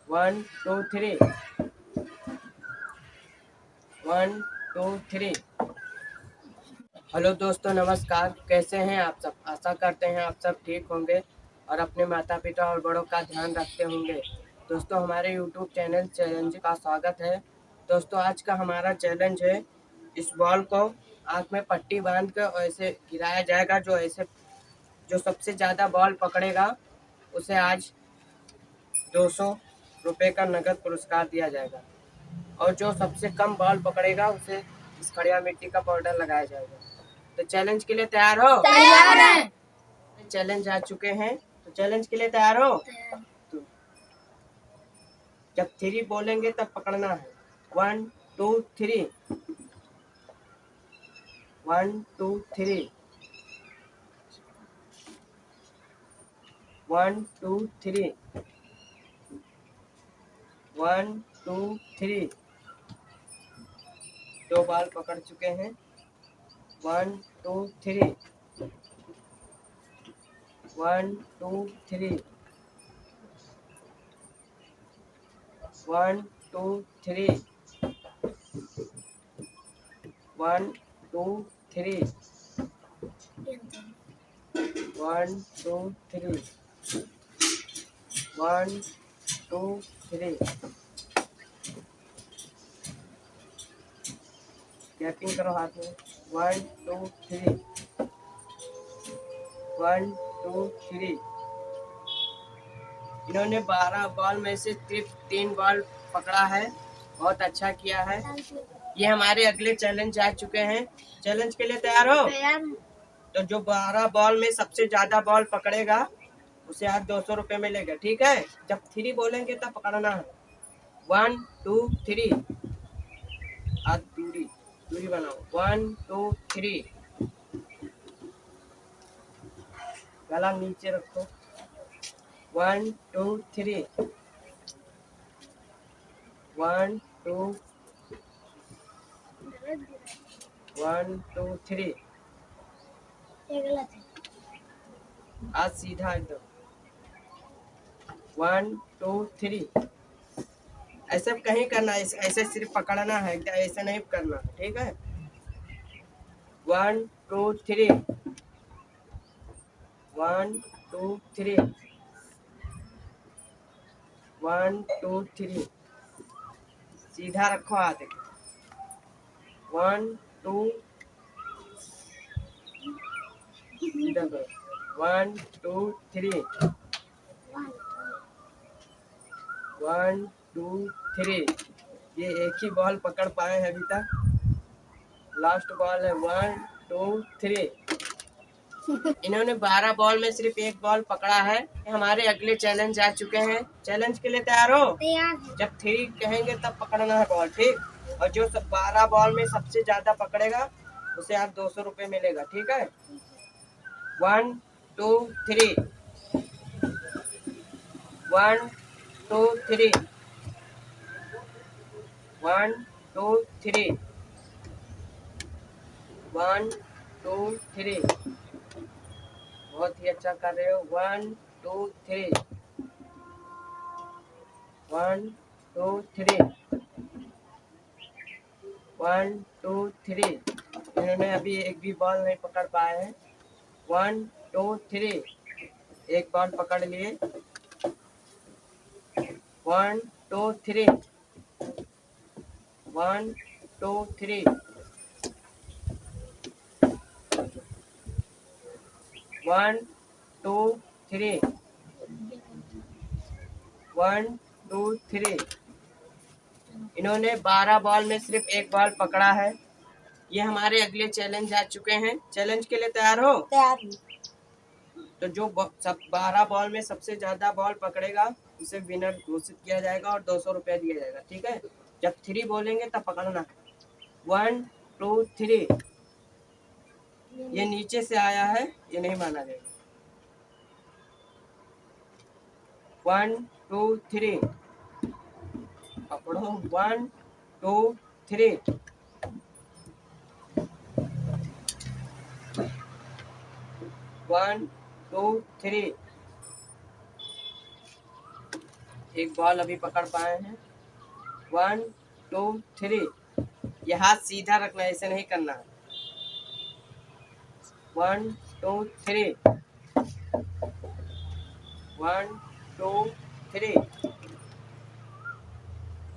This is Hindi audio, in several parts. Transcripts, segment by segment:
1 2 3 1 2 3। हेलो दोस्तों, नमस्कार। कैसे हैं आप सब? आशा करते हैं आप सब ठीक होंगे और अपने माता पिता और बड़ों का ध्यान रखते होंगे। दोस्तों, हमारे यूट्यूब चैनल चैलेंज का स्वागत है। दोस्तों, आज का हमारा चैलेंज है, इस बॉल को आँख में पट्टी बांध कर ऐसे गिराया जाएगा। जो सबसे ज़्यादा बॉल पकड़ेगा उसे आज 200 रुपये का नगद पुरस्कार दिया जाएगा, और जो सबसे कम बॉल पकड़ेगा उसे इस खड़िया मिट्टी का पाउडर लगाया जाएगा। तो चैलेंज के लिए तैयार हो? तैयार है। चैलेंज आ चुके हैं, तो चैलेंज के लिए तैयार हो? तो जब 3 बोलेंगे तब पकड़ना है। 1 2 3 1 2 3 1 2 3 1 2 3। 2 बॉल पकड़ चुके हैं। 1 2 3 1 2 3 1 2 3 1 2 3 1 2 3 1 2 3। गैपिंग करो हाथ में। 1 2 3 1 2 3। इन्होंने 12 बॉल में से सिर्फ 3 बॉल पकड़ा है। बहुत अच्छा किया है। ये हमारे अगले चैलेंज आ चुके हैं। चैलेंज के लिए तैयार हो? तैयार। तो जो 12 बॉल में सबसे ज्यादा बॉल पकड़ेगा उसे आज 200 रुपये मिलेगा। ठीक है? जब 3 बोलेंगे तब पकड़ना है। 1 2 3। आज दूरी दूरी बनाओ। 1 2 3। गला नीचे रखो। 1 2 3 1 2 1 2 3। आज सीधा एकदम। 1 2 3। ऐसे कहीं करना है, ऐसे सिर्फ पकड़ना है, ऐसे नहीं करना। ठीक है? 1 2 3 1 2 3 1 2 3। सीधा रखो हाथ। 1 2 सीधा करो। 1 2 3 1 2 3। ये एक ही बॉल पकड़ पाए हैं अभी तक। लास्ट बॉल है। 1 2 3। इन्होंने 12 बॉल में सिर्फ 1 बॉल पकड़ा है। हमारे अगले चैलेंज आ चुके हैं। चैलेंज के लिए तैयार हो? तैयार। जब 3 कहेंगे तब पकड़ना है बॉल। ठीक? और जो 12 बॉल में सबसे ज्यादा पकड़ेगा उसे आप 200 रुपये मिलेगा। ठीक है? 1 2 3 1 2 3 1 2 3 1 2 3। बहुत ही अच्छा कर रहे हो। 1 2 3 1 2 3 1 2 3। इन्होंने अभी एक भी बॉल नहीं पकड़ पाए हैं। 1 2 3। एक बॉल पकड़ लिए। 1 2 3 1 2 3 1 2 3 1 2 3। इन्होंने 12 बॉल में सिर्फ 1 बॉल पकड़ा है। ये हमारे अगले चैलेंज आ चुके हैं। चैलेंज के लिए तैयार हो? तैयार। तो जो सब 12 बॉल में सबसे ज्यादा बॉल पकड़ेगा उसे विनर घोषित किया जाएगा और 200 रुपया दिया जाएगा। ठीक है? जब 3 बोलेंगे तब पकड़ना। 1 2 3। ये नीचे से आया है, ये नहीं माना जाएगा। 1 2 3 पकड़ो। 1 2 3 1 2 3 एक बॉल अभी पकड़ पाए हैं। 1 2 3। ये हाथ सीधा रखना है, ऐसे नहीं करना है। 1 2 3। 1 2 3।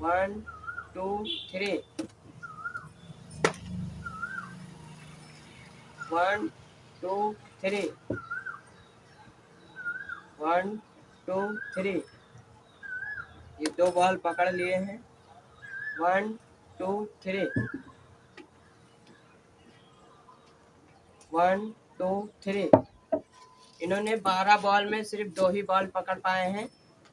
1 2 3। 1 2 3। 1 2 3। ये दो बॉल पकड़ लिए हैं। 1 2 3। 1 2 3। इन्होंने 12 बॉल में सिर्फ 2 ही बॉल पकड़ पाए हैं।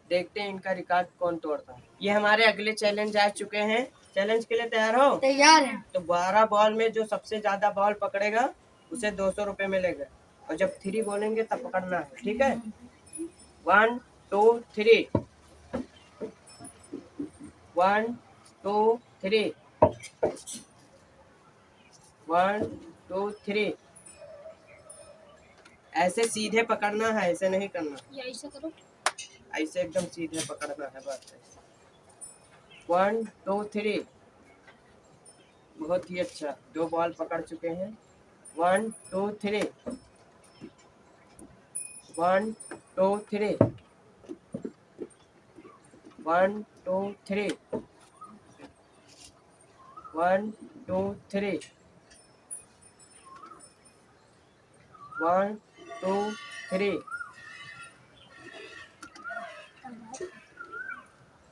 देखते हैं इनका रिकॉर्ड कौन तोड़ता है। ये हमारे अगले चैलेंज आ चुके हैं। चैलेंज के लिए तैयार हो? तैयार है। तो 12 बॉल में जो सबसे ज्यादा बॉल पकड़ेगा उसे 200 रुपये मिलेगा। और जब 3 बोलेंगे तब पकड़ना है, ठीक है? 1 2 3। 1 2 3। 1 2 3। ऐसे सीधे पकड़ना है, ऐसे नहीं करना। ये ऐसे करो। ऐसे एकदम सीधे पकड़ना है बस। 1 2 3। बहुत ही अच्छा, 2 बॉल पकड़ चुके हैं। 1 2 3। 1 2 3। 1 2 3। 1 2 3। 1 2 3।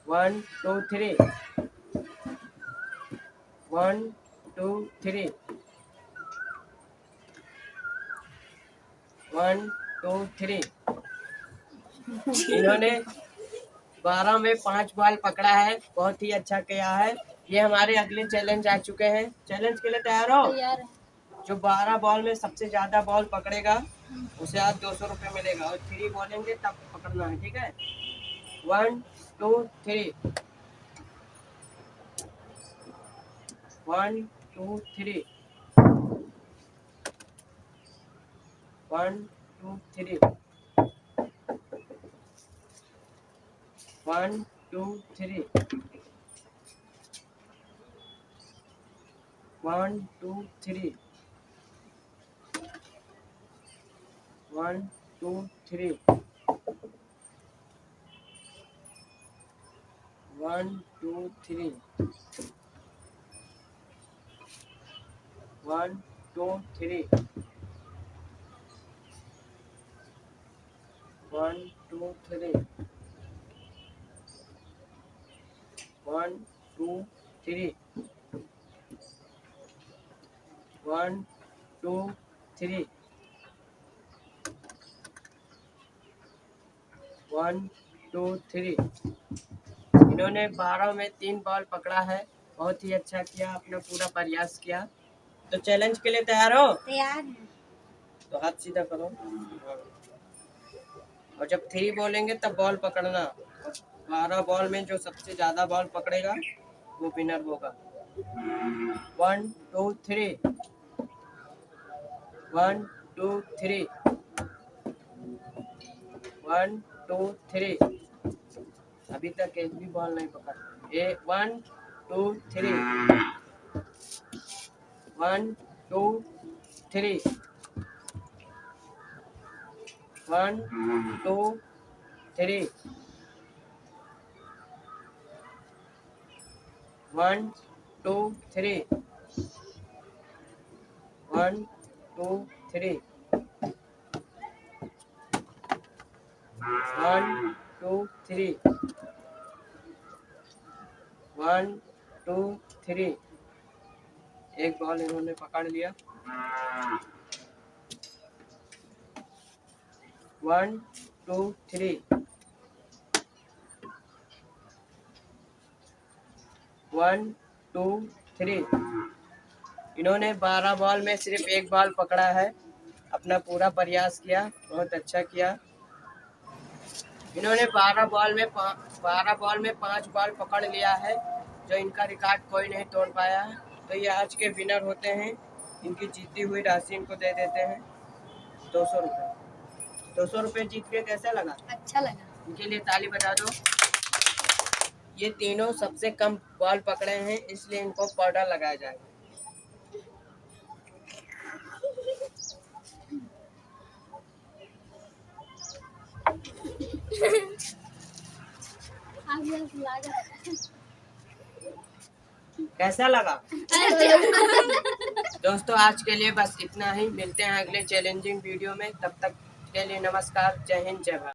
1 2 3। 1 2 3। 1 2 3। इन्होंने 12 में 5 बॉल पकड़ा है। बहुत ही अच्छा किया है। ये हमारे अगले चैलेंज आ चुके हैं। चैलेंज के लिए तैयार हो? तैयार है। जो 12 बॉल में सबसे ज्यादा बॉल पकड़ेगा उसे आज 200 रुपये मिलेगा। और 3 बोलेंगे तब पकड़ना है, ठीक है? 1 2 3। 1 2 3। 1 2 3। 1 2 3। 1 2 3। 1 2 3। 1 2 3। 1 2 3। 1 2 3। 1 2 3। 1 2 3। 1 2 3। इन्होंने 12 में 3 बॉल पकड़ा है। बहुत ही अच्छा किया, अपना पूरा प्रयास किया। तो चैलेंज के लिए तैयार हो? तैयार है। तो हाथ सीधा करो। और जब 3 बोलेंगे तब बॉल पकड़ना। 12 बॉल में जो सबसे ज्यादा बॉल पकड़ेगा वो विनर होगा। 1 2 3। 1 2 3। 1 2 3। अभी तक एक भी बॉल नहीं पकड़ा। 1 2 3। 1 2 3। 1 2 3। 1 2 3। 1 2 3। 1 2 3। 1 2 3। एक बॉल इन्होंने पकड़ लिया। 1 2 3। 1 2 3। इन्होंने 12 बॉल में सिर्फ एक बॉल पकड़ा है। अपना पूरा प्रयास किया, बहुत अच्छा किया। इन्होंने 12 बॉल में 5 बॉल पकड़ लिया है, जो इनका रिकॉर्ड कोई नहीं तोड़ पाया है। तो ये आज के विनर होते हैं। इनकी जीती हुई राशि इनको दे देते हैं 200 रुपये। 200 रुपये जीत के कैसा लगा? अच्छा लगा। इनके लिए ताली बजा दो। ये तीनों सबसे कम बॉल पकड़े हैं, इसलिए इनको पाउडर लगाया जाएगा। कैसा लगा? दोस्तों आज के लिए बस इतना ही, मिलते हैं अगले चैलेंजिंग वीडियो में। तब तक के लिए नमस्कार, जय हिंद, जय भारत।